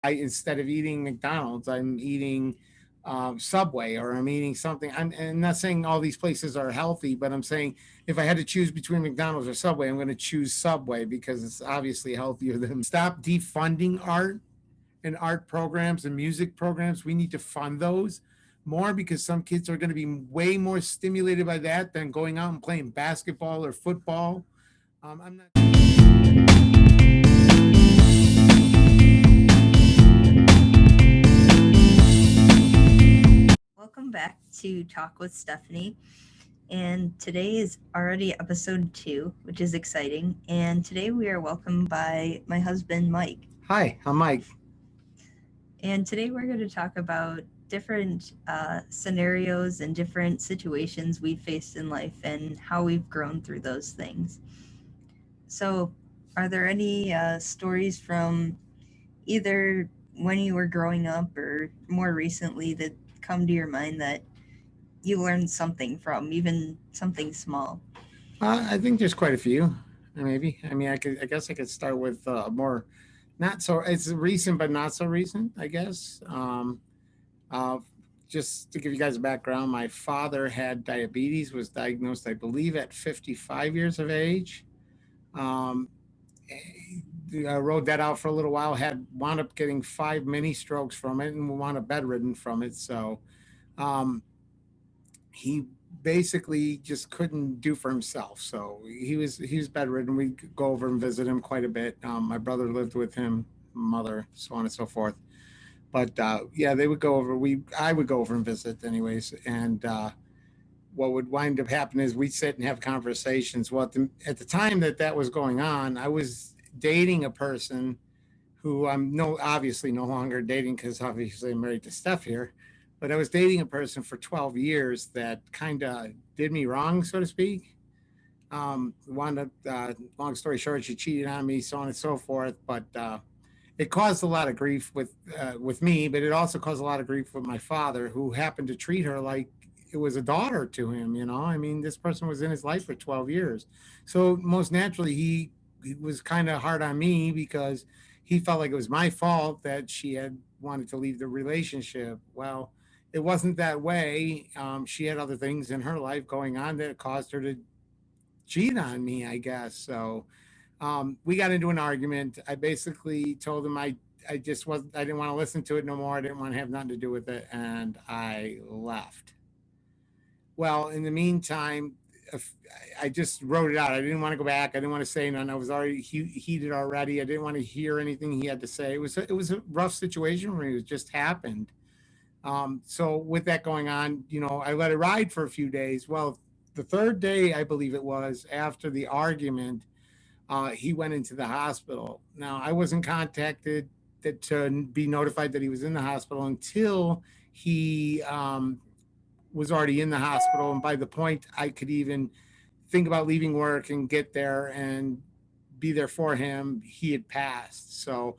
instead of eating McDonald's, I'm eating Subway, or I'm eating something. I'm not saying all these places are healthy, but I'm saying if I had to choose between McDonald's or Subway, I'm going to choose Subway because it's obviously healthier than. Stop defunding art and art programs and music programs. We need to fund those more because some kids are going to be way more stimulated by that than going out and playing basketball or football. I'm not. Welcome back to Talk with Stephanie. And today is already episode 2, which is exciting. And today we are welcomed by my husband, Mike. Hi, I'm Mike. And today we're going to talk about different scenarios and different situations we've faced in life and how we've grown through those things. So, are there any stories from either when you were growing up or more recently that come to your mind that you learned something from, even something small? I think there's quite a few. Maybe. I mean, I guess I could start with more. Not so. It's recent, but not so recent. I guess. Uh, just to give you guys a background, my father had diabetes. Was diagnosed, I believe, at 55 years of age. Um, I rode that out for a little while. Had wound up getting 5 mini strokes from it, and wound up bedridden from it. So um, he basically just couldn't do for himself. So he was bedridden. We'd go over and visit him quite a bit. My brother lived with him, mother, so on and so forth. But yeah, they would go over. I would go over and visit anyways. And what would wind up happening is we'd sit and have conversations. Well, at the time that was going on, I was dating a person who I'm no obviously no longer dating because obviously I'm married to Steph here, but I was dating a person for 12 years that kind of did me wrong, so to speak. Wound up, long story short, she cheated on me, so on and so forth. But it caused a lot of grief with me, but it also caused a lot of grief with my father, who happened to treat her like it was a daughter to him. I mean, this person was in his life for 12 years, so most naturally he was kind of hard on me because he felt like it was my fault that she had wanted to leave the relationship. Well, it wasn't that way. She had other things in her life going on that caused her to cheat on me, I guess. So we got into an argument. I basically told him I just wasn't, I didn't want to listen to it no more. I didn't want to have nothing to do with it. And I left. Well, in the meantime, I just wrote it out. I didn't want to go back. I didn't want to say none. I was already heated already. I didn't want to hear anything he had to say. It was a rough situation for me. It just happened. So with that going on, I let it ride for a few days. Well, the third day, I believe it was after the argument, he went into the hospital. Now, I wasn't contacted to be notified that he was in the hospital until he was already in the hospital. And by the point I could even think about leaving work and get there and be there for him, he had passed. So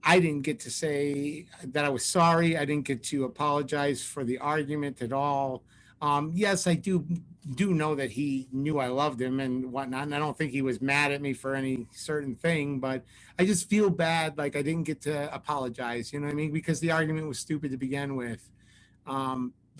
I didn't get to say that I was sorry. I didn't get to apologize for the argument at all. Yes, I do know that he knew I loved him and whatnot, and I don't think he was mad at me for any certain thing. But I just feel bad, like I didn't get to apologize. You know what I mean? Because the argument was stupid to begin with.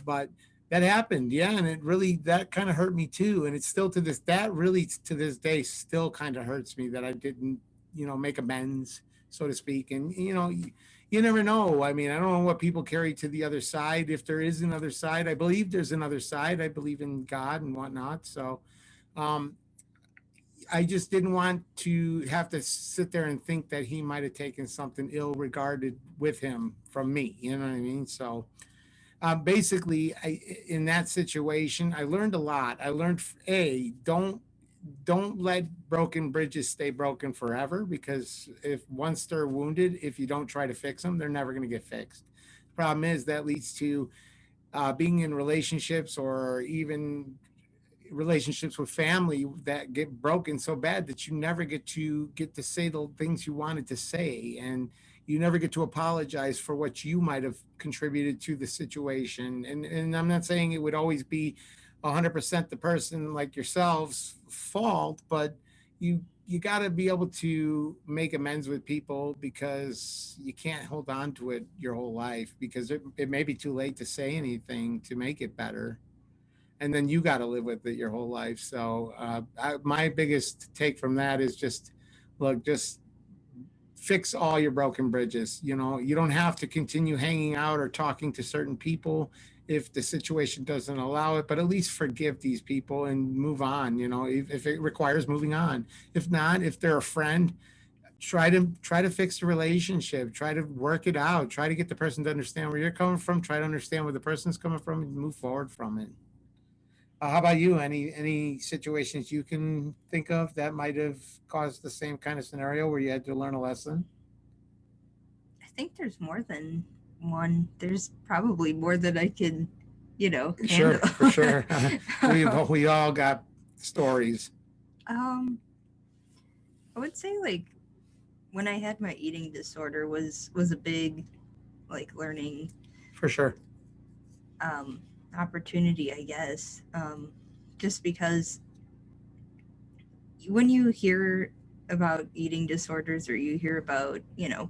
But that happened, yeah, and it really that kind of hurt me too. And it's still to this that really to this day still kind of hurts me that I didn't make amends, so to speak. And you never know. I mean, I don't know what people carry to the other side. If there is another side, I believe there's another side. I believe in God and whatnot. So um, I just didn't want to have to sit there and think that he might have taken something ill regarded with him from me. You know what I mean? So basically, in that situation, I learned a lot. I learned, a don't let broken bridges stay broken forever, because if once they're wounded, if you don't try to fix them, they're never going to get fixed. The problem is that leads to being in relationships, or even relationships with family, that get broken so bad that you never get to say the things you wanted to say, and you never get to apologize for what you might have contributed to the situation. And I'm not saying it would always be 100% the person like yourselves fault, but you you got to be able to make amends with people because you can't hold on to it your whole life because it may be too late to say anything to make it better. And then you got to live with it your whole life. So my biggest take from that is just look, just fix all your broken bridges. You know, you don't have to continue hanging out or talking to certain people if the situation doesn't allow it, but at least forgive these people and move on. You know, if it requires moving on. If not, if they're a friend, try to fix the relationship, try to work it out, try to get the person to understand where you're coming from, try to understand where the person's coming from and move forward from it. How about you? Any situations you can think of that might have caused the same kind of scenario where you had to learn a lesson? I think there's more than one. There's probably more than I can, Sure, handle. for sure. We all got stories um, I would say like when I had my eating disorder was a big like learning for sure. um opportunity, I guess. Just because when you hear about eating disorders or you hear about,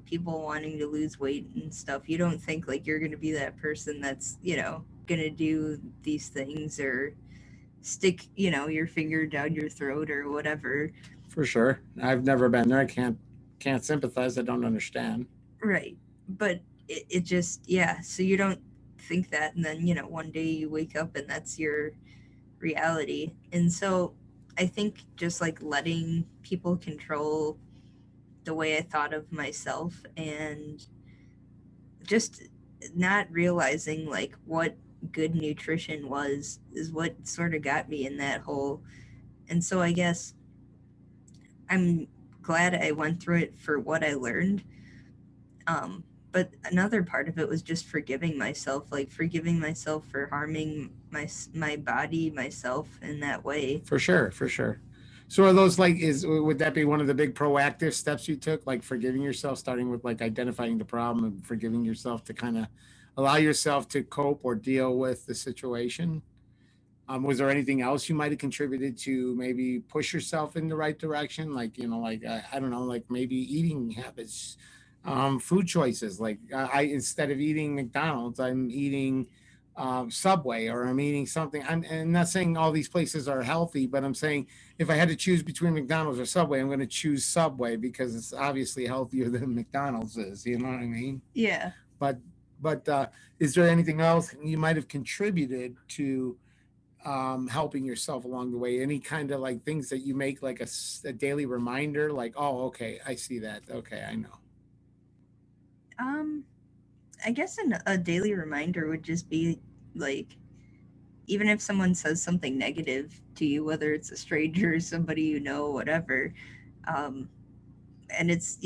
people wanting to lose weight and stuff, you don't think like you're going to be that person that's, going to do these things or stick, your finger down your throat or whatever. For sure. I've never been there. I can't sympathize. I don't understand. Right. But it just, yeah. So you don't think that. And then, one day you wake up and that's your reality. And so I think just like letting people control the way I thought of myself and just not realizing like what good nutrition was is what sort of got me in that hole. And so I guess I'm glad I went through it for what I learned. But another part of it was just forgiving myself for harming my body, myself in that way. For sure, for sure. So are those like is would that be one of the big proactive steps you took, like forgiving yourself, starting with like identifying the problem and forgiving yourself to kind of allow yourself to cope or deal with the situation? Was there anything else you might have contributed to maybe push yourself in the right direction? Like, like I don't know, like maybe eating habits, food choices. Like I instead of eating McDonald's, I'm eating Subway or I'm eating something. I'm not saying all these places are healthy, but I'm saying if I had to choose between McDonald's or Subway, I'm going to choose Subway because it's obviously healthier than McDonald's is. You know what I mean? Yeah. But but is there anything else you might have contributed to helping yourself along the way? Any kind of like things that you make like a daily reminder, like, oh, okay, I see that. Okay, I know. Um, I guess a daily reminder would just be like, even if someone says something negative to you, whether it's a stranger or somebody you know, whatever, um, and it's,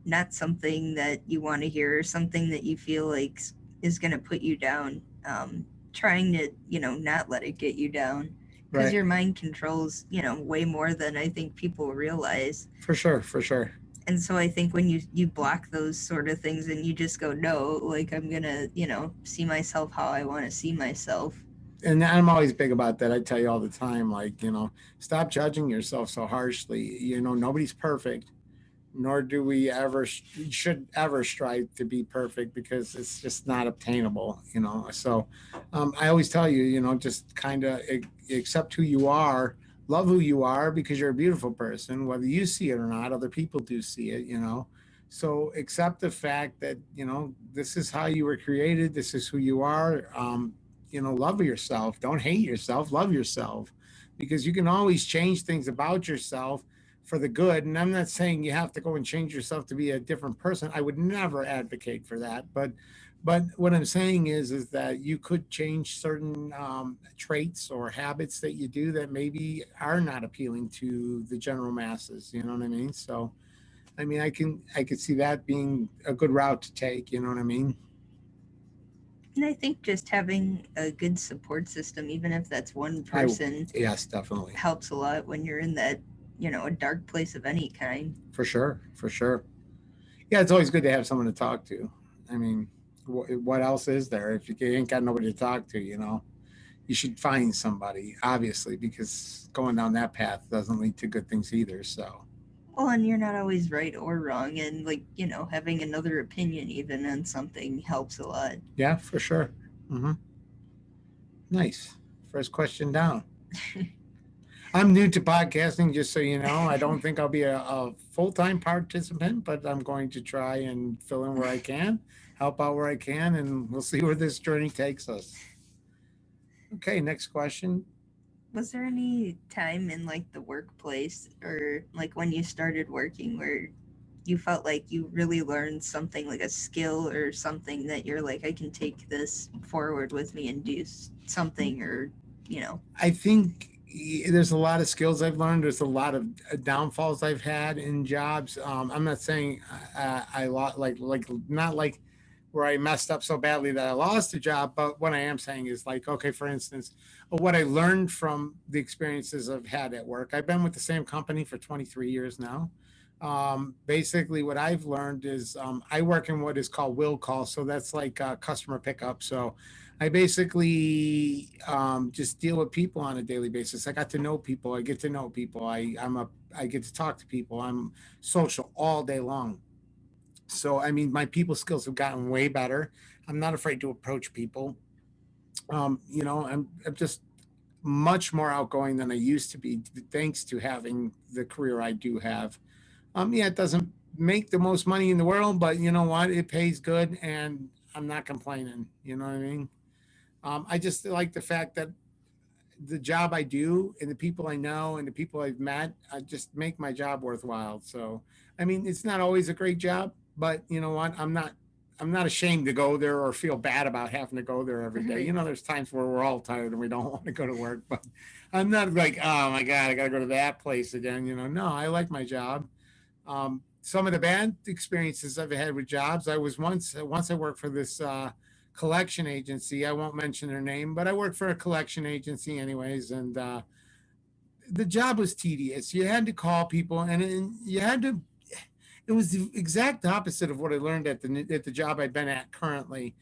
not something that you want to hear or something that you feel like is going to put you down, trying to, not let it get you down because Right. your mind controls, way more than I think people realize. For sure, for sure. And so I think when you block those sort of things and you just go, no, like I'm gonna, see myself how I want to see myself. And I'm always big about that. I tell you all the time, like, stop judging yourself so harshly. Nobody's perfect, nor do we ever should ever strive to be perfect because it's just not obtainable. So I always tell you, just kind of accept who you are, love who you are because you're a beautiful person, whether you see it or not. Other people do see it. So accept the fact that this is how you were created, this is who you are. Love yourself, don't hate yourself, love yourself, because you can always change things about yourself for the good. And I'm not saying you have to go and change yourself to be a different person. I would never advocate for that. But what I'm saying is that you could change certain traits or habits that you do that maybe are not appealing to the general masses. You know what I mean? So, I mean, I could see that being a good route to take. You know what I mean? And I think just having a good support system, even if that's one I person, yes, definitely, helps a lot when you're in that, a dark place of any kind. for sure, for sure. Yeah, it's always good to have someone to talk to. I mean, what else is there if you ain't got nobody to talk to? You should find somebody, obviously, because going down that path doesn't lead to good things either. So, Well, and you're not always right or wrong, and like, having another opinion even on something helps a lot. Yeah, for sure. Hmm. Nice. First question down. I'm new to podcasting, just so you know. I don't think I'll be a full time participant, but I'm going to try and fill in where I can, help out where I can, and we'll see where this journey takes us. Okay, next question. Was there any time in like the workplace or like when you started working where you felt like you really learned something like a skill or something that you're like, I can take this forward with me and do something, or, you know? I think there's a lot of skills I've learned. There's a lot of downfalls I've had in jobs. I'm not saying I lost like not like where I messed up so badly that I lost a job, but what I am saying is like, okay, for instance, what I learned from the experiences I've had at work. I've been with the same company for 23 years now. Basically, what I've learned is I work in what is called will call. So that's like customer pickup. So I basically just deal with people on a daily basis. I got to know people. I get to know people. I get to talk to people. I'm social all day long. So I mean, my people skills have gotten way better. I'm not afraid to approach people. I'm just much more outgoing than I used to be, thanks to having the career I do have. Yeah, it doesn't make the most money in the world, but you know what? It pays good, and I'm not complaining. You know what I mean? I just like the fact that the job I do and the people I know and the people I've met, I just make my job worthwhile. So, I mean, it's not always a great job, but you know what? I'm not ashamed to go there or feel bad about having to go there every day. Right. You know, there's times where we're all tired and we don't want to go to work, but I'm not like, oh my God, I got to go to that place again. You know, no, I like my job. Some of the bad experiences I've had with jobs, I was once I worked for this collection agency. I won't mention their name, but I worked for a collection agency anyways, and the job was tedious. You had to call people, and you had to. It was the exact opposite of what I learned at the job I've been at currently,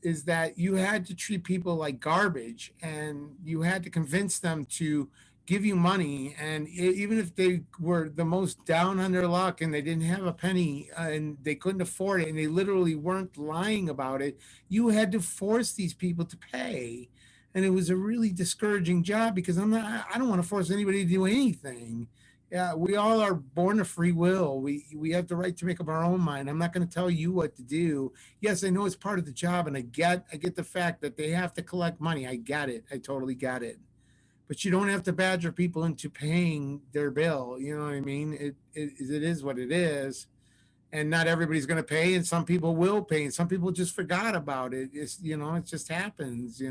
is that you had to treat people like garbage, and you had to convince them to give you money, and even if they were the most down on their luck and they didn't have a penny and they couldn't afford it and they literally weren't lying about it, you had to force these people to pay. And it was a really discouraging job because I don't want to force anybody to do anything. Yeah, we all are born of free will. We have the right to make up our own mind. I'm not going to tell you what to do. Yes, I know it's part of the job, and I get the fact that they have to collect money. I get it. I totally get it. But you don't have to badger people into paying their bill. You know what I mean? It is what it is, and not everybody's going to pay, and some people will pay, and some people just forgot about it. It just happens.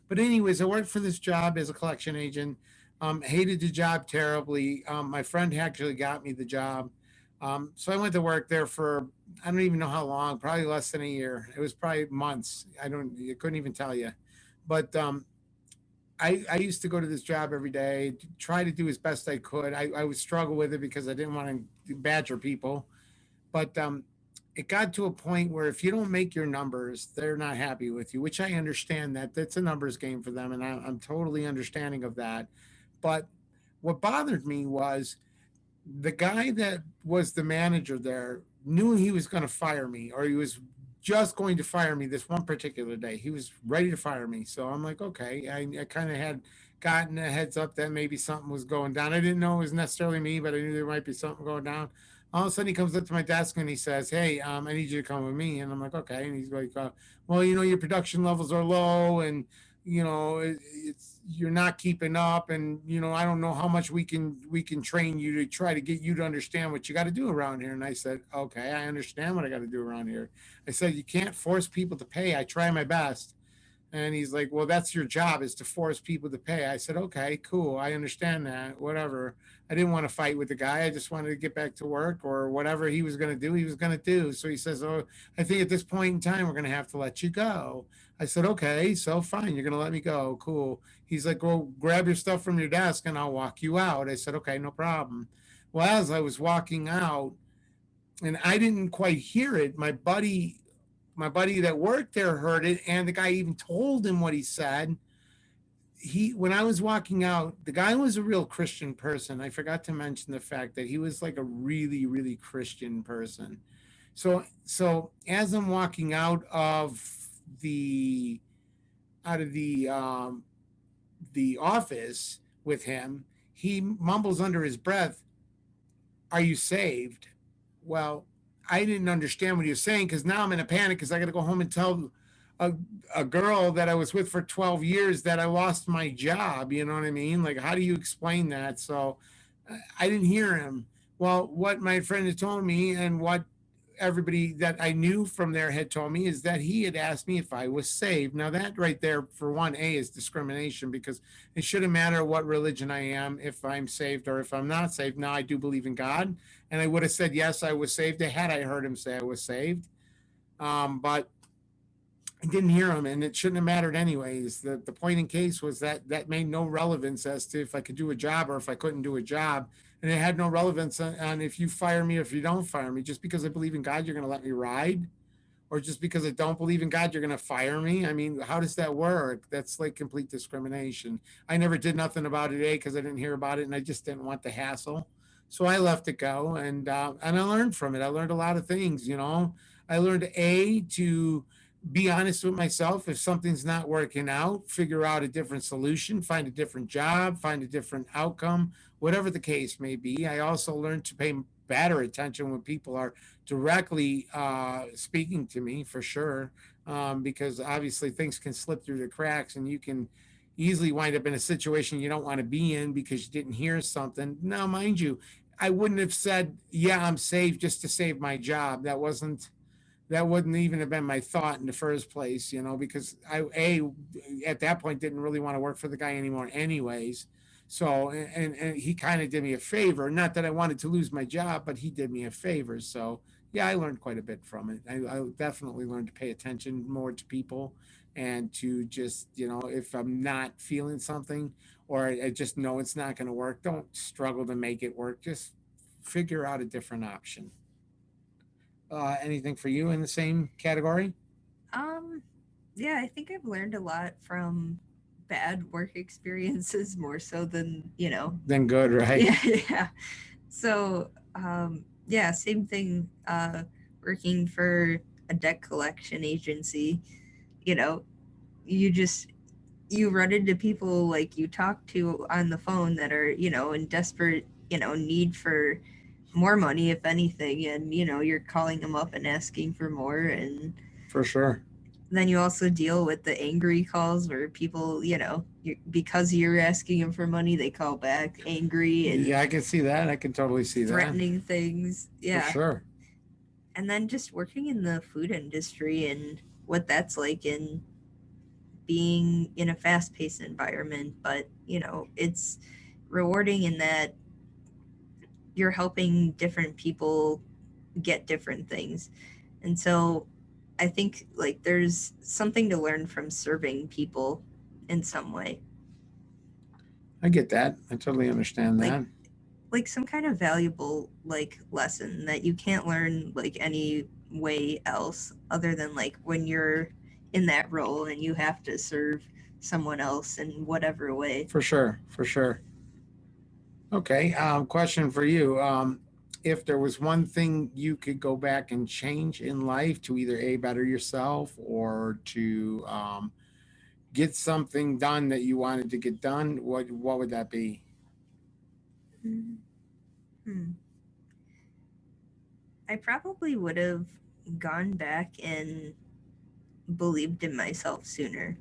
But anyways, I worked for this job as a collection agent. Hated the job terribly. My friend actually got me the job. So I went to work there for I don't even know how long, probably less than a year. It was probably months. I couldn't even tell you. But I used to go to this job every day, try to do as best I could. I would struggle with it because I didn't want to badger people. But it got to a point where if you don't make your numbers, they're not happy with you, which I understand that that's a numbers game for them. And I'm totally understanding of that. But what bothered me was the guy that was the manager there knew he was going to fire me, or he was just going to fire me this one particular day. He was ready to fire me. So I'm like, okay. I kind of had gotten a heads up that maybe something was going down. I didn't know it was necessarily me, but I knew there might be something going down. All of a sudden, he comes up to my desk and he says, "Hey, I need you to come with me." And I'm like, "Okay." And he's like, "Well, your production levels are low, and it's you're not keeping up, and I don't know how much we can train you to try to get you to understand what you got to do around here." And I said, "Okay, I understand what I got to do around here." I said, "You can't force people to pay. I try my best." And he's like, "Well, that's your job, is to force people to pay." I said, "Okay, cool. I understand that. Whatever." I didn't want to fight with the guy. I just wanted to get back to work, or whatever he was going to do, he was going to do. So he says, "Oh, I think at this point in time, we're going to have to let you go." I said, "Okay, so fine. You're going to let me go. Cool." He's like, "Well, grab your stuff from your desk and I'll walk you out." I said, "Okay, no problem." Well, as I was walking out, and I didn't quite hear it, my buddy that worked there heard it, and the guy even told him what he said. when I was walking out, the guy was a real Christian person. I forgot to mention the fact that he was like a really, really Christian person. So as I'm walking the out of the office with him, he mumbles under his breath, "Are you saved?" Well, I didn't understand what he was saying because now I'm in a panic because I got to go home and tell a, a girl that I was with for 12 years that I lost my job. You know what I mean? Like, how do you explain that? So I didn't hear him. Well, what my friend had told me and what everybody that I knew from there had told me is that he had asked me if I was saved. Now, that right there, for one, A, is discrimination because it shouldn't matter what religion I am if I'm saved or if I'm not saved. Now, I do believe in God, and I would have said, yes, I was saved had I heard him say I was saved. But I didn't hear him, and it shouldn't have mattered anyways. The point in case was that that made no relevance as to if I could do a job or if I couldn't do a job, and it had no relevance on if you fire me or if you don't fire me. Just because I believe in God, you're going to let me ride, or just because I don't believe in God, you're going to fire me. I mean, how does that work? That's like complete discrimination. I never did nothing about it, because I didn't hear about it, and I just didn't want the hassle. So I let it go, and I learned from it. I learned a lot of things. I learned to be honest with myself. If something's not working out, figure out a different solution, find a different job, find a different outcome, whatever the case may be. I also learned to pay better attention when people are directly speaking to me, for sure, because obviously things can slip through the cracks and you can easily wind up in a situation you don't want to be in because you didn't hear something. Now, mind you, I wouldn't have said, yeah, I'm saved just to save my job. That wouldn't even have been my thought in the first place, because at that point didn't really want to work for the guy anymore, anyways. So, and he kind of did me a favor. Not that I wanted to lose my job, but he did me a favor. So, yeah, I learned quite a bit from it. I definitely learned to pay attention more to people and to just, if I'm not feeling something or I just know it's not going to work, don't struggle to make it work. Just figure out a different option. Anything for you in the same category? Um, yeah, I think I've learned a lot from bad work experiences more so than, Then good, right? yeah, yeah. So, yeah, same thing, working for a debt collection agency, you know, you just you run into people like you talk to on the phone that are, in desperate, need for more money if anything, and you're calling them up and asking for more, and For sure. then you also deal with the angry calls where people, because you're asking them for money, they call back angry and Yeah, I can see that. I can totally see that. threatening things. For Yeah. sure. And then just working in the food industry and what that's like in being in a fast paced environment. But, it's rewarding in that you're helping different people get different things. And so I think like there's something to learn from serving people in some way. I get that. I totally understand Like that. like some kind of valuable like lesson that you can't learn like any way else other than like when you're in that role and you have to serve someone else in whatever way. For sure. For sure. Okay. Question for you. If there was one thing you could go back and change in life to either a better yourself or to get something done that you wanted to get done, what would that be? Hmm. I probably would have gone back and believed in myself sooner.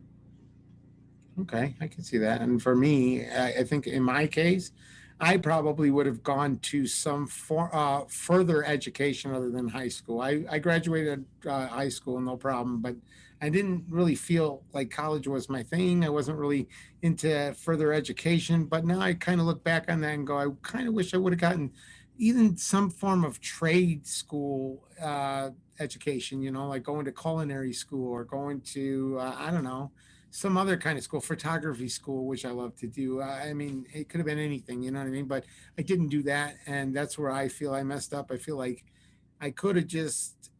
Okay, I can see that. And for me, I think in my case, I probably would have gone to some further education other than high school. I graduated high school, no problem, but I didn't really feel like college was my thing. I wasn't really into further education. But now I kind of look back on that and go, I kind of wish I would have gotten even some form of trade school education, like going to culinary school or going to, I don't know, some other kind of school, photography school, which I love to do. I mean, it could have been anything, you know what I mean? But I didn't do that. And that's where I feel I messed up. I feel like I could have just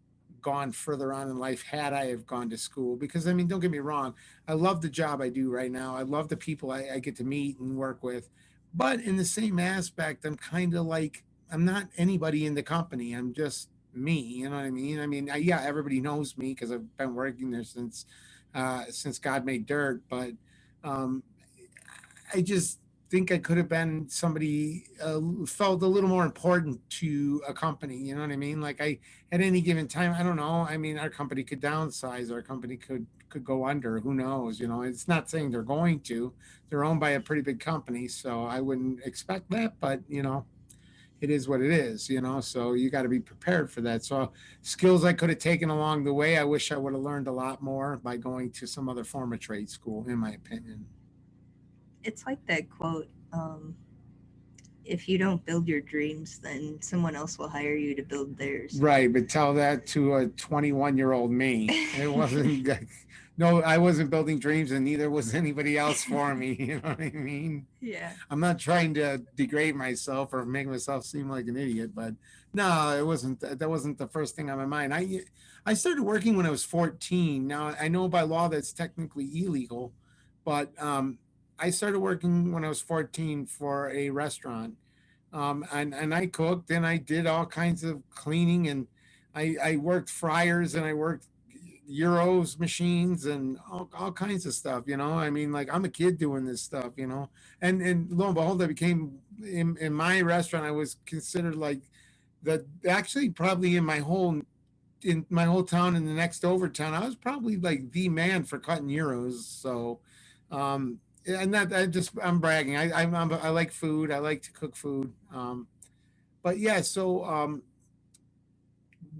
gone further on in life had I have gone to school. Because I mean, don't get me wrong, I love the job I do right now. I love the people I get to meet and work with. But in the same aspect, I'm kind of like, I'm not anybody in the company. I'm just me. You know what I mean? I mean, yeah, everybody knows me because I've been working there since God made dirt. But um, I just think I could have been somebody felt a little more important to a company. You know what I mean? Like I, at any given time, I don't know. I mean, our company could downsize. Our company could go under. Who knows? You know, it's not saying they're going to. They're owned by a pretty big company, so I wouldn't expect that. But you know, it is what it is. You know, so you got to be prepared for that. So skills I could have taken along the way, I wish I would have learned a lot more by going to some other form of trade school, in my opinion. It's like that quote, if you don't build your dreams, then someone else will hire you to build theirs. Right, but tell that to a 21-year-old me. It wasn't no, I wasn't building dreams and neither was anybody else for me. You know what I mean? Yeah. I'm not trying to degrade myself or make myself seem like an idiot, but no, it wasn't that wasn't the first thing on my mind. I started working when I was 14. Now I know by law that's technically illegal, but I started working when I was 14 for a restaurant, and I cooked and I did all kinds of cleaning and I worked fryers and I worked euros machines and all kinds of stuff. You know, I mean, like I'm a kid doing this stuff. You know, and lo and behold, I became in my restaurant. I was considered like the actually probably in my whole town and the next over town, I was probably like the man for cutting euros. So, and that I just I'm bragging. I like food. I like to cook food. But yeah, so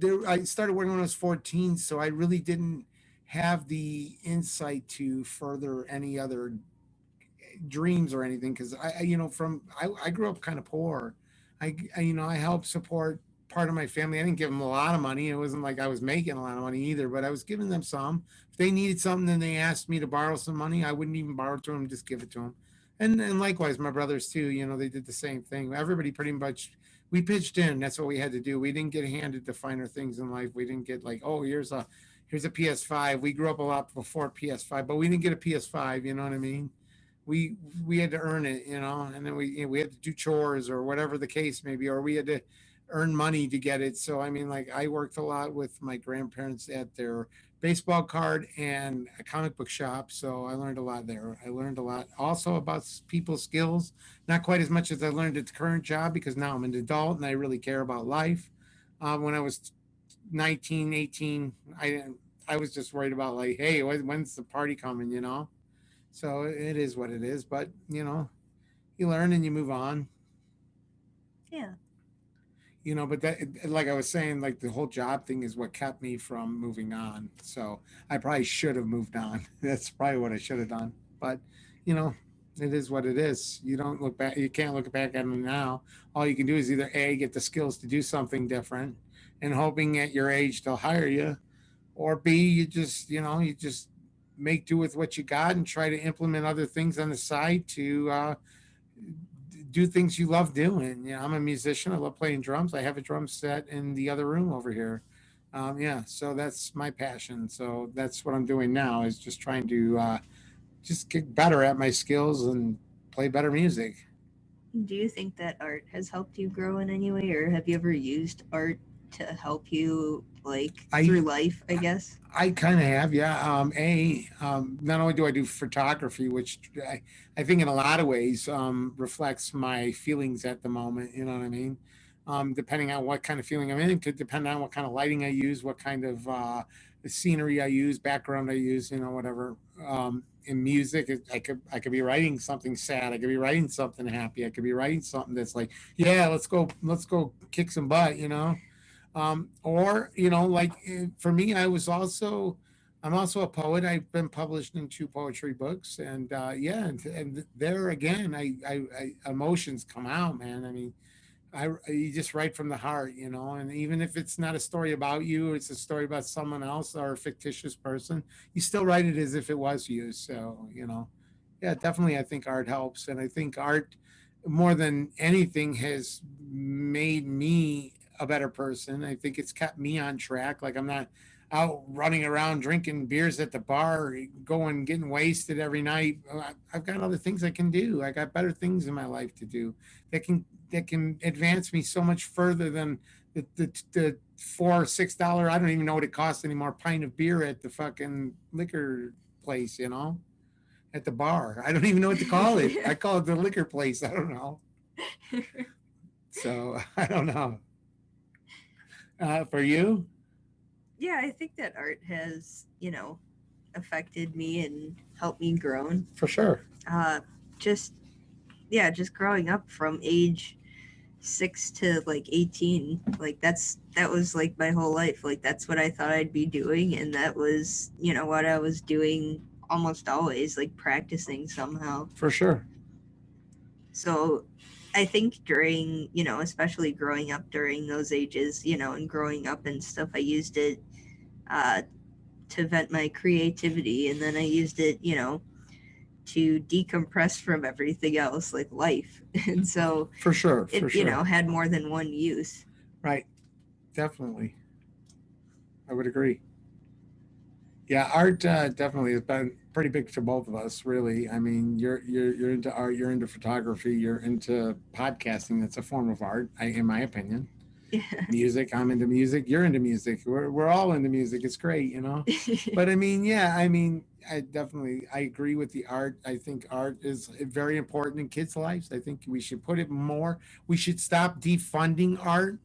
there I started working when I was 14, so I really didn't have the insight to further any other dreams or anything because you know I grew up kind of poor. You know I helped support part of my family. I didn't give them a lot of money. It wasn't like I was making a lot of money either, but I was giving them some. If they needed something, then they asked me to borrow some money. I wouldn't even borrow it to them, just give it to them. And likewise, my brothers too. You know they did the same thing. Everybody pretty much we pitched in. That's what we had to do. We didn't get handed the finer things in life. We didn't get like, oh, here's a PS5. We grew up a lot before PS5, but we didn't get a PS5. You know what I mean? we we had to earn it, you know, and then we had to do chores or whatever the case may be, or we had to earn money to get it. So I mean, like I worked a lot with my grandparents at their baseball card and a comic book shop, so I learned a lot there. I learned a lot also about people's skills, not quite as much as I learned at the current job because now I'm an adult and I really care about life. When I was 19, 18, I was just worried about like, hey, when's the party coming, you know? So it is what it is, but you know, you learn and you move on, Yeah. you know, but that, like I was saying, like the whole job thing is what kept me from moving on. So I probably should have moved on. That's probably what I should have done. But, you know, it is what it is. You don't look back, you can't look back at them now. All you can do is either A, get the skills to do something different and hoping at your age they'll hire you, or B, you just make do with what you got and try to implement other things on the side to do things you love doing. You know, I'm a musician. I love playing drums. I have a drum set in the other room over here. Yeah, so that's my passion. So that's what I'm doing now is just trying to just get better at my skills and play better music. Do you think that art has helped you grow in any way, or have you ever used art to help you, like, I through life, I guess? I kind of have, yeah. Not only do I do photography, which I think in a lot of ways reflects my feelings at the moment. You know what I mean? Depending on what kind of feeling I'm in, it could depend on what kind of lighting I use, what kind of scenery I use, background I use, you know, whatever. In music, I could be writing something sad. I could be writing something happy. I could be writing something that's like, yeah, let's go kick some butt, you know. Or you know like for me I'm also a poet. I've been published in two poetry books and yeah, and there again I emotions come out, man. I mean, you just write from the heart, you know, and even if it's not a story about you, it's a story about someone else or a fictitious person, you still write it as if it was you. So you know, yeah, definitely I think art helps, and I think art more than anything has made me a better person. I think it's kept me on track. Like I'm not out running around drinking beers at the bar, going getting wasted every night. I've got other things I can do. I got better things in my life to do that can advance me so much further than the $4 or $6. I don't even know what it costs anymore. Pint of beer at the fucking liquor place, at the bar. I don't even know what to call it. I call it the liquor place. I don't know. So I don't know. For you? Yeah, I think that art has, affected me and helped me grow. For sure. Just yeah, just growing up from age 6 to like 18, like that was like my whole life. Like that's what I thought I'd be doing, and that was, what I was doing almost always, like practicing somehow. For sure. So I think during, especially growing up during those ages, and growing up and stuff, I used it uh, to vent my creativity. And then I used it, to decompress from everything else, like life. And so For sure. For it, sure. had more than one use. Right. Definitely. I would agree. Yeah, art definitely has been pretty big for both of us. Really, I mean, you're into art, you're into photography, you're into podcasting. That's a form of art, in my opinion. Yeah. Music, I'm into music. You're into music. We're all into music. It's great. But I mean, yeah, I mean, I agree with the art. I think art is very important in kids' lives. I think we should put it more. We should stop defunding art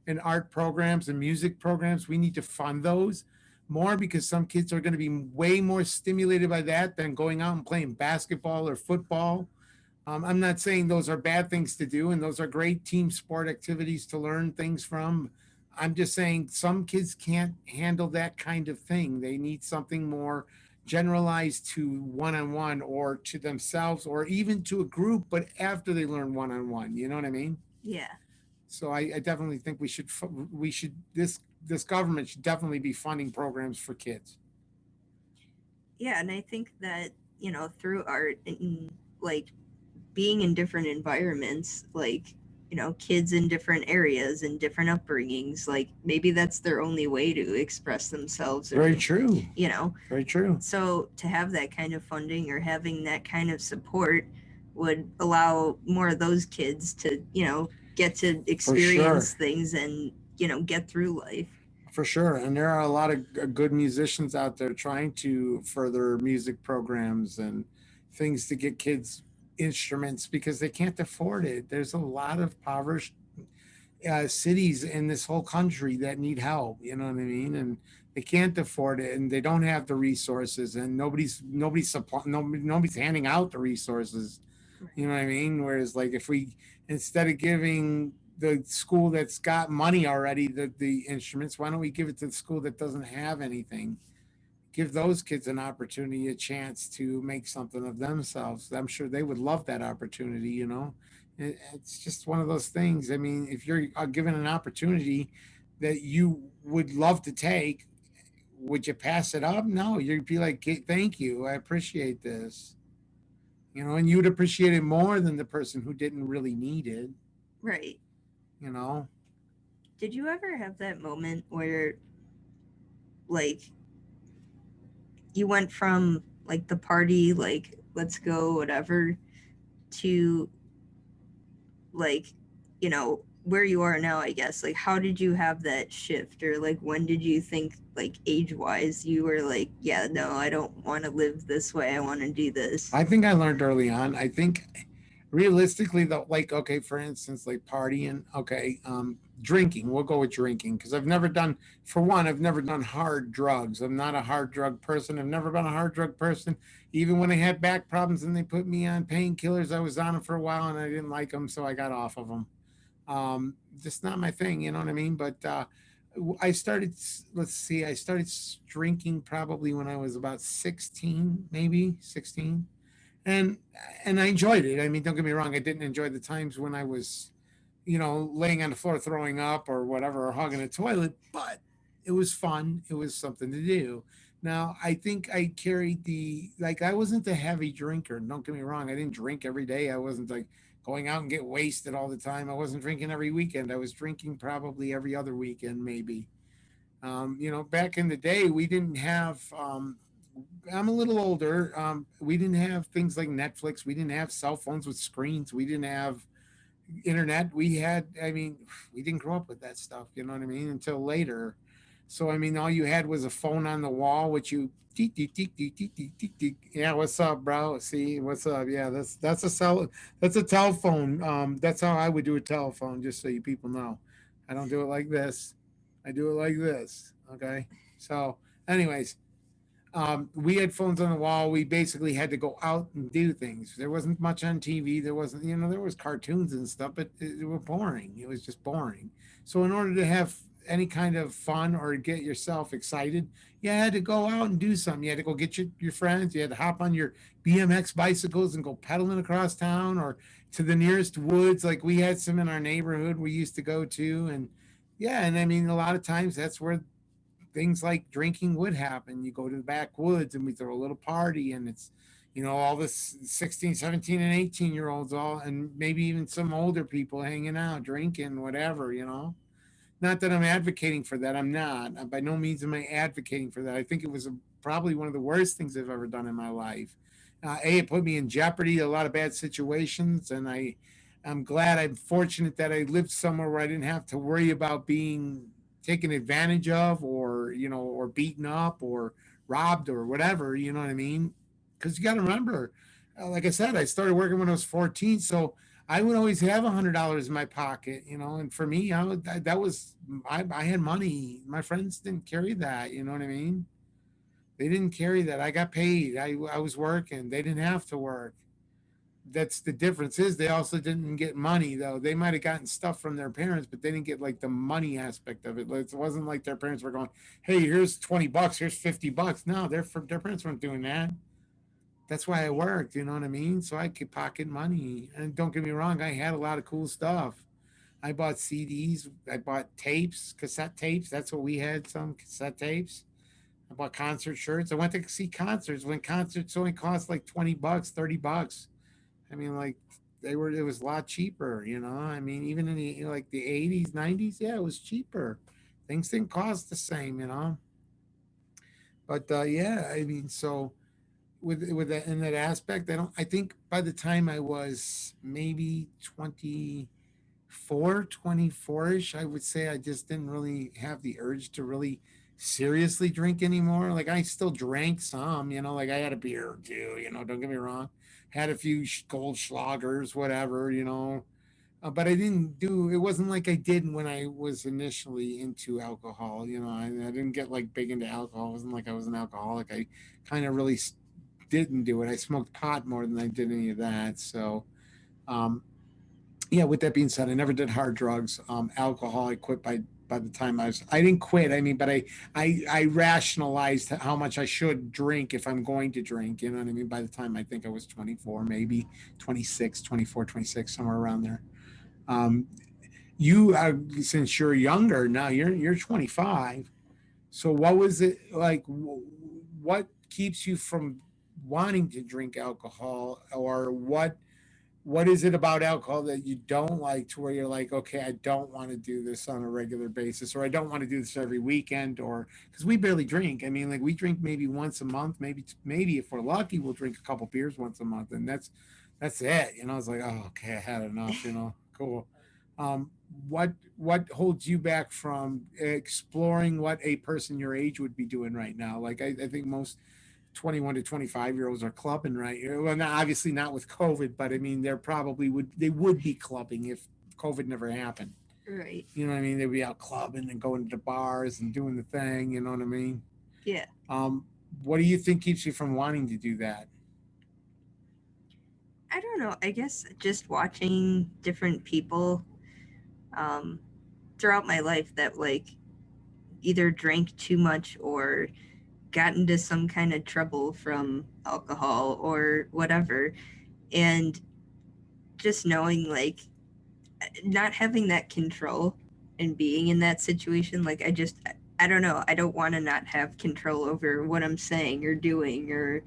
and art programs and music programs. We need to fund those more because some kids are going to be way more stimulated by that than going out and playing basketball or football. I'm not saying those are bad things to do, and those are great team sport activities to learn things from. I'm just saying some kids can't handle that kind of thing. They need something more generalized to one on one or to themselves or even to a group, but after they learn one on one. You know what I mean? Yeah. So I definitely think this government should definitely be funding programs for kids. Yeah, and I think that, through art and like being in different environments, like, kids in different areas and different upbringings, like maybe that's their only way to express themselves. Or, Very true. you know, Very true. so to have that kind of funding or having that kind of support would allow more of those kids to, get to experience things and, get through life. For sure. And there are a lot of good musicians out there trying to further music programs and things to get kids instruments because they can't afford it. There's a lot of impoverished cities in this whole country that need help. You know what I mean? And they can't afford it, and they don't have the resources, and nobody's handing out the resources. You know what I mean? Whereas, like, if we instead of giving the school that's got money already the instruments, why don't we give it to the school that doesn't have anything? Give those kids an opportunity, a chance to make something of themselves. I'm sure they would love that opportunity. It's just one of those things. I mean, if you're given an opportunity that you would love to take, would you pass it up? No, you'd be like, thank you, I appreciate this. And you'd appreciate it more than the person who didn't really need it. Right. You know, Did you ever have that moment where, like, you went from like the party, like, let's go, whatever, to like, where you are now, I guess? Like, how did you have that shift? Or like, when did you think, like, age wise, you were like, yeah, no, I don't want to live this way. I want to do this. I think I learned early on. I think realistically though, like, okay, for instance, like partying, okay, drinking, we'll go with drinking because I've never done hard drugs. I'm not a hard drug person. I've never been a hard drug person. Even when I had back problems and they put me on painkillers, I was on them for a while and I didn't like them, so I got off of them. Just not my thing, you know what I mean? But I started, let's see, I started drinking probably when I was about 16, maybe 16. And and I enjoyed it. I mean, don't get me wrong, I didn't enjoy the times when I was, laying on the floor throwing up or whatever, or hogging a toilet, but it was fun. It was something to do. Now, I think I carried I wasn't a heavy drinker. Don't get me wrong. I didn't drink every day. I wasn't like going out and get wasted all the time. I wasn't drinking every weekend. I was drinking probably every other weekend, maybe. Back in the day, we didn't have. I'm a little older. We didn't have things like Netflix. We didn't have cell phones with screens. We didn't have internet. We had. I mean, we didn't grow up with that stuff. You know what I mean? Until later. So I mean, all you had was a phone on the wall, which you. Deek, deek, deek, deek, deek, deek, deek, deek. Yeah, what's up, bro? See, what's up? Yeah, that's a telephone. That's how I would do a telephone, just so you people know. I don't do it like this. I do it like this. Okay. So, anyways, we had phones on the wall. We basically had to go out and do things. There wasn't much on TV. There wasn't, there was cartoons and stuff, but it was boring. It was just boring. So in order to have any kind of fun or get yourself excited, you had to go out and do something. You had to go get your friends. You had to hop on your BMX bicycles and go pedaling across town or to the nearest woods. Like we had some in our neighborhood we used to go to. And yeah, and I mean, a lot of times that's where things like drinking would happen. You go to the backwoods and we throw a little party and it's, all this 16, 17, and 18-year olds all, and maybe even some older people hanging out, drinking, whatever. Not that I'm advocating for that. I'm not. By no means am I advocating for that. I think it was probably one of the worst things I've ever done in my life. It put me in jeopardy, a lot of bad situations, and I'm glad, I'm fortunate that I lived somewhere where I didn't have to worry about being taken advantage of or beaten up or robbed or whatever, you know what I mean? Because you got to remember, like I said, I started working when I was 14, so I would always have $100 in my pocket, and for me, that was, I had money. My friends didn't carry that, you know what I mean? They didn't carry that. I got paid. I was working. They didn't have to work. That's the difference. Is they also didn't get money though. They might have gotten stuff from their parents, but they didn't get like the money aspect of it. Like, it wasn't like their parents were going, "Hey, here's $20, here's $50." No, their parents weren't doing that. That's why I worked. You know what I mean? So I could pocket money. And don't get me wrong, I had a lot of cool stuff. I bought CDs. I bought tapes, cassette tapes. That's what we had. Some cassette tapes. I bought concert shirts. I went to see concerts when concerts only cost like $20, $30. I mean, like it was a lot cheaper. I mean, even in the 80s, 90s, yeah, it was cheaper. Things didn't cost the same. But yeah, I mean, so with that in that aspect, I think by the time I was maybe 24 ish, I would say I just didn't really have the urge to really seriously drink anymore. Like I still drank some, like I had a beer or two, don't get me wrong. Had a few gold schlagers, whatever. But I didn't do, it wasn't like I did when I was initially into alcohol. I didn't get like big into alcohol. It wasn't like I was an alcoholic. I kind of really didn't do it. I smoked pot more than I did any of that. So, um, yeah, with that being said, I never did hard drugs. Alcohol, I quit by the time I didn't quit. I mean, but I rationalized how much I should drink if I'm going to drink. You know what I mean? By the time I think I was 24, maybe 26, 24, 26, somewhere around there. Um, you are, since you're younger now, you're 25. So what was it like? What keeps you from wanting to drink alcohol, or what is it about alcohol that you don't like to where you're like, okay, I don't want to do this on a regular basis, or I don't want to do this every weekend, or because we barely drink. I mean, like we drink maybe once a month, maybe if we're lucky, we'll drink a couple beers once a month, and that's it. It's like, oh, okay, I had enough. Cool. Um, what holds you back from exploring what a person your age would be doing right now? Like I think most 21 to 25-year-olds are clubbing right here. Well, not, obviously not with COVID, but I mean, they would be clubbing if COVID never happened. Right. You know what I mean? They'd be out clubbing and going to bars and doing the thing. You know what I mean? Yeah. Um, what do you think keeps you from wanting to do that? I don't know. I guess just watching different people um, throughout my life that like either drank too much or got into some kind of trouble from alcohol or whatever. And just knowing like not having that control and being in that situation, like I don't know. I don't want to not have control over what I'm saying or doing or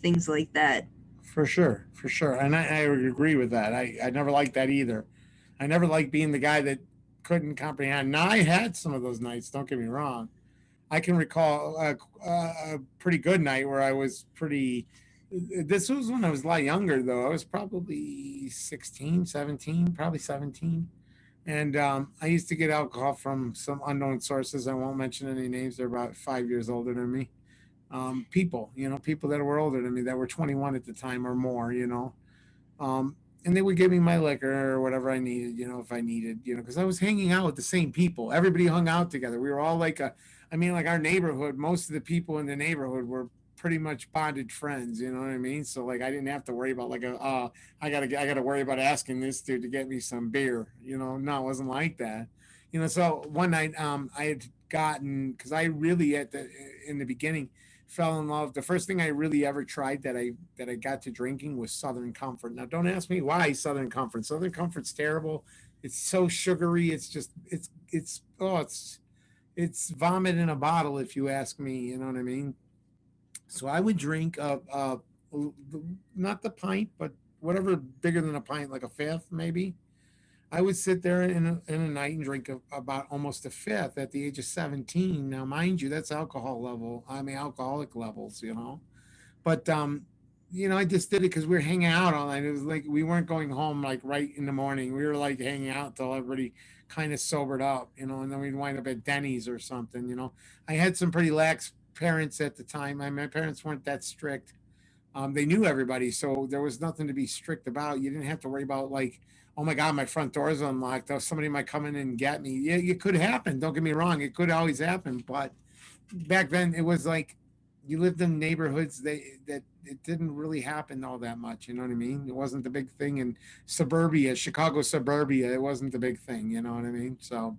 things like that. For sure, and I would agree with that. I never liked that either. I never liked being the guy that couldn't comprehend. Now I had some of those nights. Don't get me wrong. I can recall a pretty good night where I was pretty. This was when I was a lot younger, though. I was probably 16, 17, probably 17. And I used to get alcohol from some unknown sources. I won't mention any names. They're about 5 years older than me. People, people that were older than me that were 21 at the time or more, and they would give me my liquor or whatever I needed, if I needed, because I was hanging out with the same people. Everybody hung out together. We were all like our neighborhood, most of the people in the neighborhood were pretty much bonded friends, you know what I mean? So like I didn't have to worry about I gotta worry about asking this dude to get me some beer, no, it wasn't like that. So one night I had gotten because I really at the in the beginning fell in love. The first thing I really ever tried that I got to drinking was Southern Comfort. Now, don't ask me why Southern Comfort. Southern Comfort's terrible. It's so sugary. It's just it's vomit in a bottle if you ask me. You know what I mean? So I would drink not the pint, but whatever bigger than a pint, like a fifth maybe. I would sit there in a night and drink about almost a fifth at the age of 17. Now, mind you, that's alcohol level. I mean, alcoholic levels. But, I just did it because we were hanging out all night. It was like we weren't going home like right in the morning. We were like hanging out till everybody kind of sobered up, and then we'd wind up at Denny's or something. I had some pretty lax parents at the time. My parents weren't that strict. They knew everybody, so there was nothing to be strict about. You didn't have to worry about like, oh my god, my front door is unlocked. Oh, somebody might come in and get me. Yeah, it could happen. Don't get me wrong, it could always happen. But back then, it was like you lived in neighborhoods that it didn't really happen all that much. You know what I mean? It wasn't the big thing in suburbia, Chicago suburbia. It wasn't the big thing. You know what I mean? So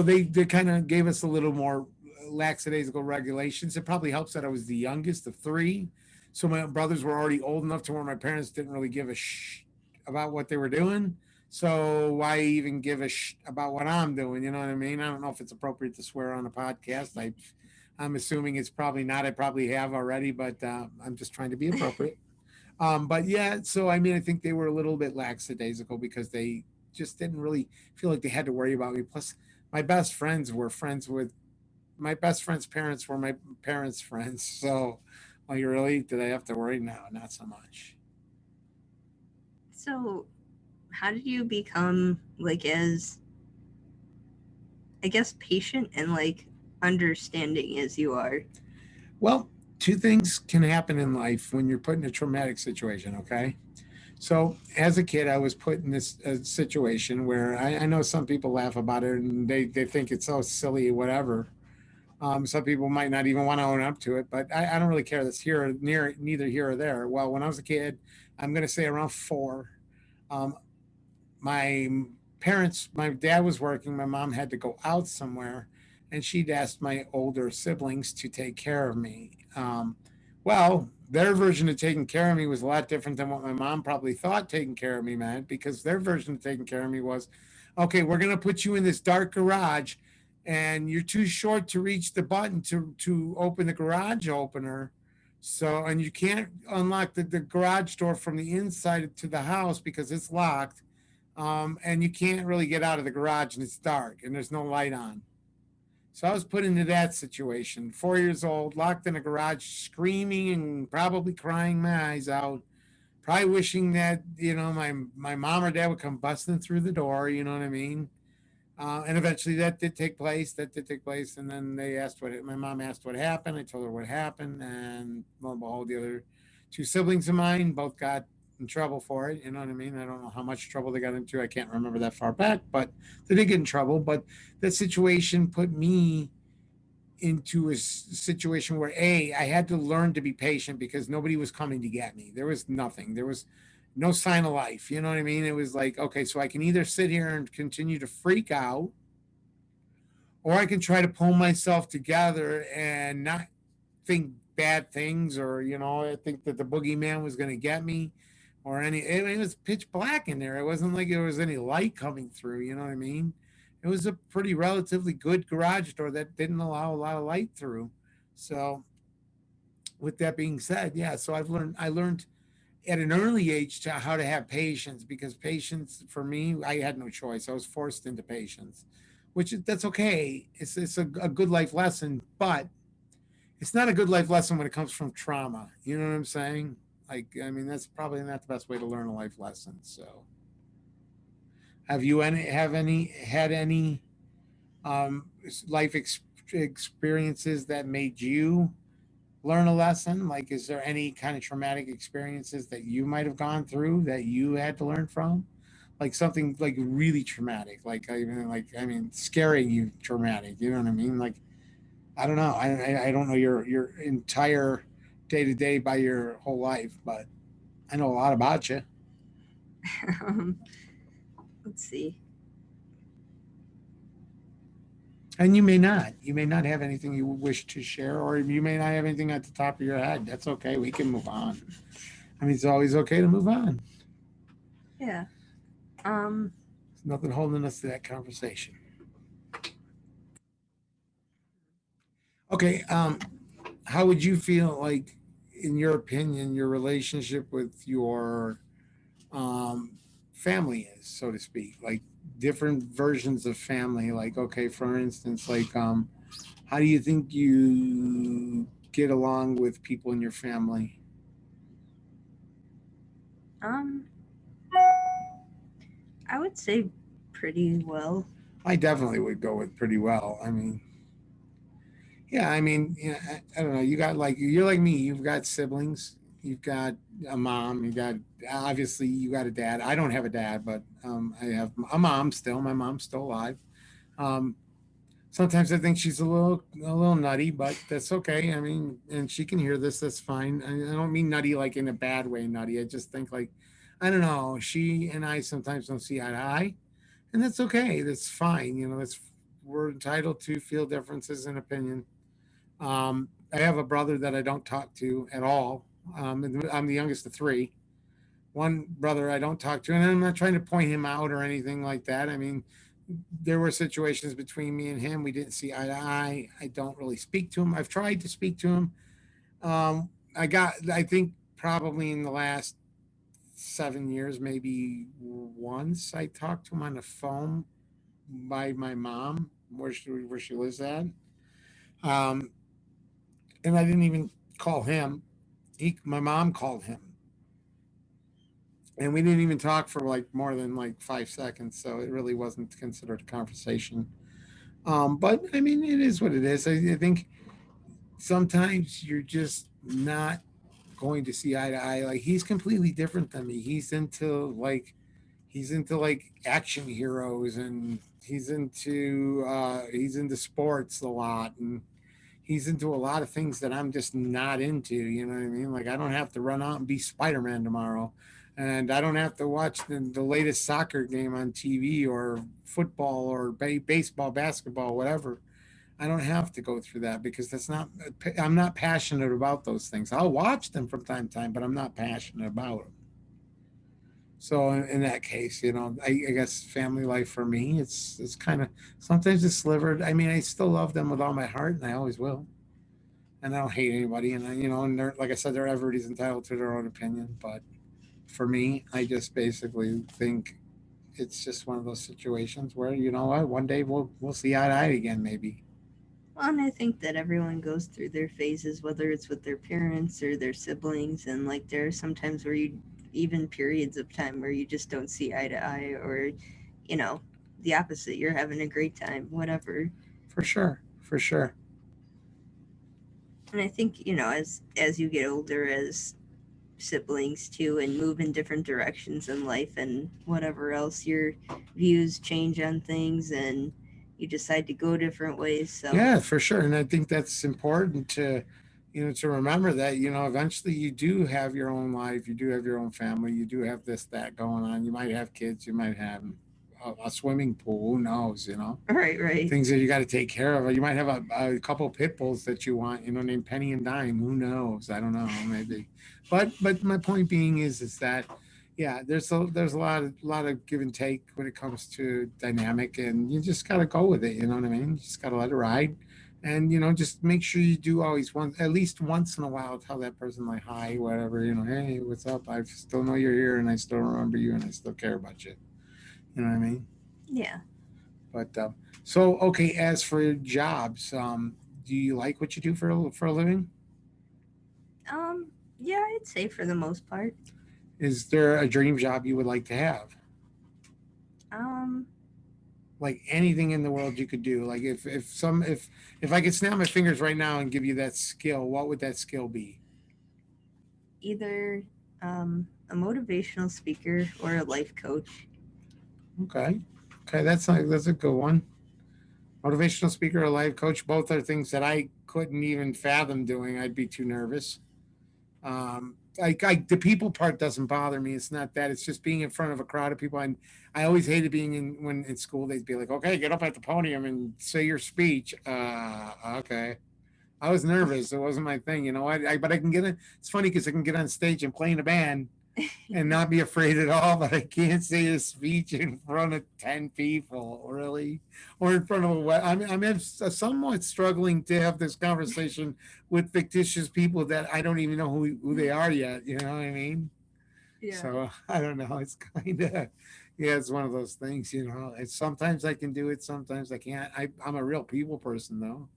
they kind of gave us a little more lackadaisical regulations. It probably helps that I was the youngest of three, so my brothers were already old enough to where my parents didn't really give a about what they were doing. So why even give a about what I'm doing? You know what I mean? I don't know if it's appropriate to swear on a podcast. I'm assuming it's probably not. I probably have already, but I'm just trying to be appropriate. But yeah, so I mean, I think they were a little bit lackadaisical because they just didn't really feel like they had to worry about me. Plus, my best friends were friends with my best friend's parents were my parents' friends. So, like, really, did I have to worry? No, not so much. So, how did you become like as I guess patient and like understanding as you are? Well, two things can happen in life when you're put in a traumatic situation. Okay. So as a kid, I was put in this situation where I know some people laugh about it and they think it's so silly, whatever. Some people might not even want to own up to it, but I don't really care. That's here or near, neither here or there. Well, when I was a kid, I'm going to say around four, um, my my dad was working, my mom had to go out somewhere, and she'd asked my older siblings to take care of me. Well, their version of taking care of me was a lot different than what my mom probably thought taking care of me meant, because their version of taking care of me was, okay, we're going to put you in this dark garage and you're too short to reach the button to open the garage opener. So, and you can't unlock the garage door from the inside to the house because it's locked. And you can't really get out of the garage and it's dark and there's no light on. So I was put into that situation. 4 years old, locked in a garage, screaming and probably crying my eyes out. Probably wishing that my mom or dad would come busting through the door. You know what I mean? And eventually that did take place. That did take place. And then my mom asked what happened. I told her what happened. And lo and behold, the other two siblings of mine both got in trouble for it. You know what I mean? I don't know how much trouble they got into. I can't remember that far back, but they did get in trouble. But that situation put me into a situation where I had to learn to be patient because nobody was coming to get me. There was nothing. There was no sign of life. You know what I mean? It was like, okay, so I can either sit here and continue to freak out, or I can try to pull myself together and not think bad things, or I think that the boogeyman was going to get me, or it was pitch black in there. It wasn't like there was any light coming through. You know what I mean? It was a pretty relatively good garage door that didn't allow a lot of light through. So with that being said, yeah, so I learned at an early age to how to have patience, because patience for me, I had no choice. I was forced into patience, that's okay. It's a good life lesson, but it's not a good life lesson when it comes from trauma. You know what I'm saying? Like, I mean, that's probably not the best way to learn a life lesson. So, have you any have any had any um, life experiences that made you learn a lesson? Like, is there any kind of traumatic experiences that you might have gone through that you had to learn from? Like something like really traumatic, I mean, scaring you traumatic. You know what I mean? Like, I don't know. I don't know your entire day to day by your whole life, but I know a lot about you. um, let's see. And you may not have anything you wish to share, or you may not have anything at the top of your head. That's okay. We can move on. I mean, it's always okay to move on. Yeah. Um, There's nothing holding us to that conversation. Okay. How would you feel like, in your opinion, your relationship with your um, family is, so to speak, like different versions of family? Like, okay, for instance, like, how do you think you get along with people in your family? um, I would say pretty well. I definitely would go with pretty well. I mean, yeah, I mean, I don't know. You got like you're like me. You've got siblings. You've got a mom. You got obviously you got a dad. I don't have a dad, but I have a mom still. My mom's still alive. Um, Sometimes I think she's a little nutty, but that's okay. I mean, and she can hear this. That's fine. I don't mean nutty like in a bad way. Nutty. I just think like, I don't know. She and I sometimes don't see eye to eye, and that's okay. That's fine. That's we're entitled to feel differences in opinion. I have a brother that I don't talk to at all. And I'm the youngest of three. One brother I don't talk to, and I'm not trying to point him out or anything like that. I mean, there were situations between me and him. We didn't see eye to eye. I don't really speak to him. I've tried to speak to him. I think probably in the last 7 years, maybe once I talked to him on the phone by my mom, where she lives at. Um, and I didn't even call him. My mom called him, and we didn't even talk for like more than like 5 seconds. So it really wasn't considered a conversation. But I mean, it is what it is. I think sometimes you're just not going to see eye to eye. Like, he's completely different than me. He's into like action heroes, and he's into sports a lot, and he's into a lot of things that I'm just not into. You know what I mean? Like, I don't have to run out and be Spider-Man tomorrow, and I don't have to watch the latest soccer game on TV, or football, or baseball, basketball, whatever. I don't have to go through that, because I'm not passionate about those things. I'll watch them from time to time, but I'm not passionate about them. So in that case, I guess family life for me, it's kind of, sometimes it's slivered. I mean, I still love them with all my heart, and I always will. And I don't hate anybody. And and like I said, everybody's entitled to their own opinion. But for me, I just basically think it's just one of those situations where, you know what, one day we'll see eye to eye again, maybe. Well, and I think that everyone goes through their phases, whether it's with their parents or their siblings, and like there are sometimes where you, even periods of time where you just don't see eye to eye, or you know, the opposite. You're having a great time, whatever. For sure, for sure. And I think as you get older, as siblings too, and move in different directions in life and whatever else, your views change on things, and you decide to go different ways. So Yeah, for sure. And I think that's important to remember that, eventually you do have your own life, you do have your own family, you do have this, that going on. You might have kids, you might have a swimming pool, who knows. right, right. Things that you got to take care of. You might have a couple pit bulls that you want, named Penny and Dime. Who knows? I don't know, maybe. But my point being is that, yeah, there's a lot of give and take when it comes to dynamic, and you just got to go with it. You know what I mean? You just got to let it ride, And just make sure you do always at least once in a while, tell that person like hi, whatever, hey, what's up? I still know you're here, and I still remember you, and I still care about you. You know what I mean? Yeah. But so okay, as for jobs, do you like what you do for a living? Yeah, I'd say for the most part. Is there a dream job you would like to have? Um, Like anything in the world you could do. Like if I could snap my fingers right now and give you that skill, what would that skill be? Either a motivational speaker or a life coach. Okay, okay, that's a good one. Motivational speaker or life coach, both are things that I couldn't even fathom doing. I'd be too nervous. The people part doesn't bother me. It's not that. It's just being in front of a crowd of people. And I always hated being when in school they'd be like, "Okay, get up at the podium and say your speech." Okay. I was nervous. It wasn't my thing, but I can get it. It's funny because I can get on stage and play in a band and not be afraid at all, but I can't say a speech in front of 10 people, really, or in front of I'm somewhat struggling to have this conversation with fictitious people that I don't even know who they are yet. You know what I mean? Yeah. So I don't know. It's kind of, yeah, it's one of those things, It's sometimes I can do it, sometimes I can't. I'm a real people person, though.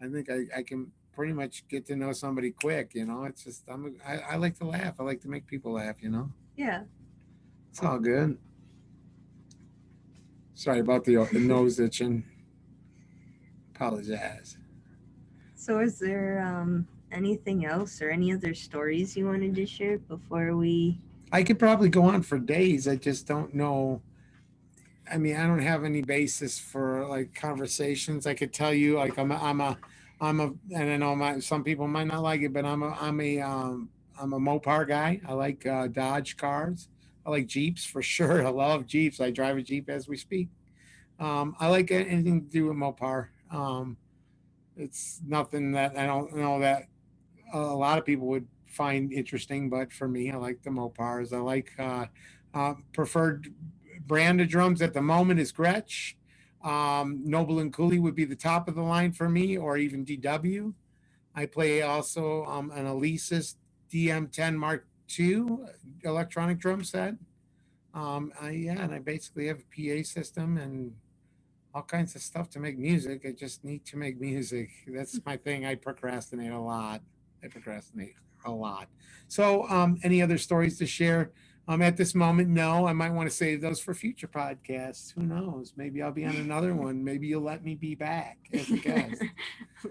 I think I can pretty much get to know somebody quick. It's just I like to laugh. I like to make people laugh. Yeah. It's all good. Sorry about the nose itching. Apologize. So, is there anything else or any other stories you wanted to share before we? I could probably go on for days. I just don't know. I mean, I don't have any basis for like conversations. I could tell you like and I know some people might not like it, but I'm a Mopar guy. I like Dodge cars. I like Jeeps for sure. I love Jeeps. I drive a Jeep as we speak. I like anything to do with Mopar. It's nothing that I don't know that a lot of people would find interesting, but for me, I like the Mopars. I like preferred brand of drums at the moment is Gretsch. Noble and Cooley would be the top of the line for me, or even DW. I play also an Alesis DM10 Mark II electronic drum set. And I basically have a PA system and all kinds of stuff to make music. I just need to make music. That's my thing. I procrastinate a lot. I procrastinate a lot. So, any other stories to share? At this moment, no. I might want to save those for future podcasts. Who knows? Maybe I'll be on another one. Maybe you'll let me be back as a guest.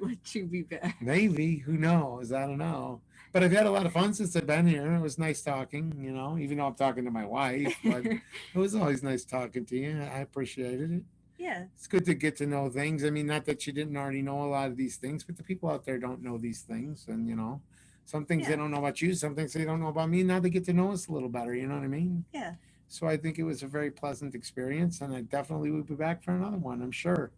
Let you be back. Maybe. Who knows? I don't know. But I've had a lot of fun since I've been here. It was nice talking, even though I'm talking to my wife. But it was always nice talking to you. I appreciated it. Yeah. It's good to get to know things. I mean, not that you didn't already know a lot of these things, but the people out there don't know these things. And, some things they Yeah. don't know about you, some things they don't know about me. Now they get to know us a little better. You know what I mean? Yeah. So I think it was a very pleasant experience. And I definitely will be back for another one, I'm sure.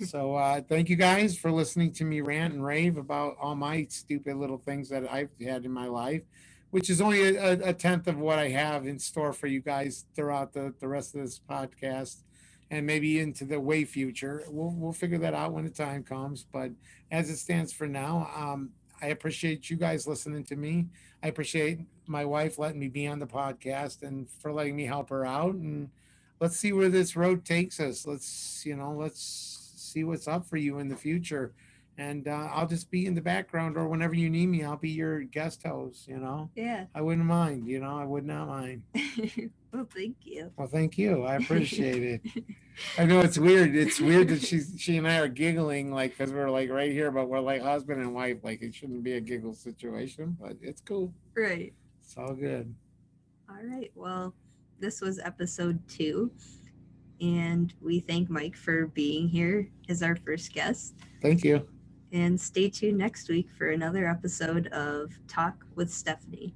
So thank you guys for listening to me rant and rave about all my stupid little things that I've had in my life, which is only a tenth of what I have in store for you guys throughout the rest of this podcast and maybe into the way future. We'll figure that out when the time comes. But as it stands for now, I appreciate you guys listening to me. I appreciate my wife letting me be on the podcast and for letting me help her out. And let's see where this road takes us. Let's see what's up for you in the future. And I'll just be in the background, or whenever you need me, I'll be your guest host. Yeah. I wouldn't mind. I would not mind. Well, thank you. Well, thank you. I appreciate it. I know it's weird. It's weird that she and I are giggling like because we're like right here, but we're like husband and wife. Like it shouldn't be a giggle situation, but it's cool. Right. It's all good. All right. Well, this was episode 2, and we thank Mike for being here as our first guest. Thank you. And stay tuned next week for another episode of Talk with Stephanie.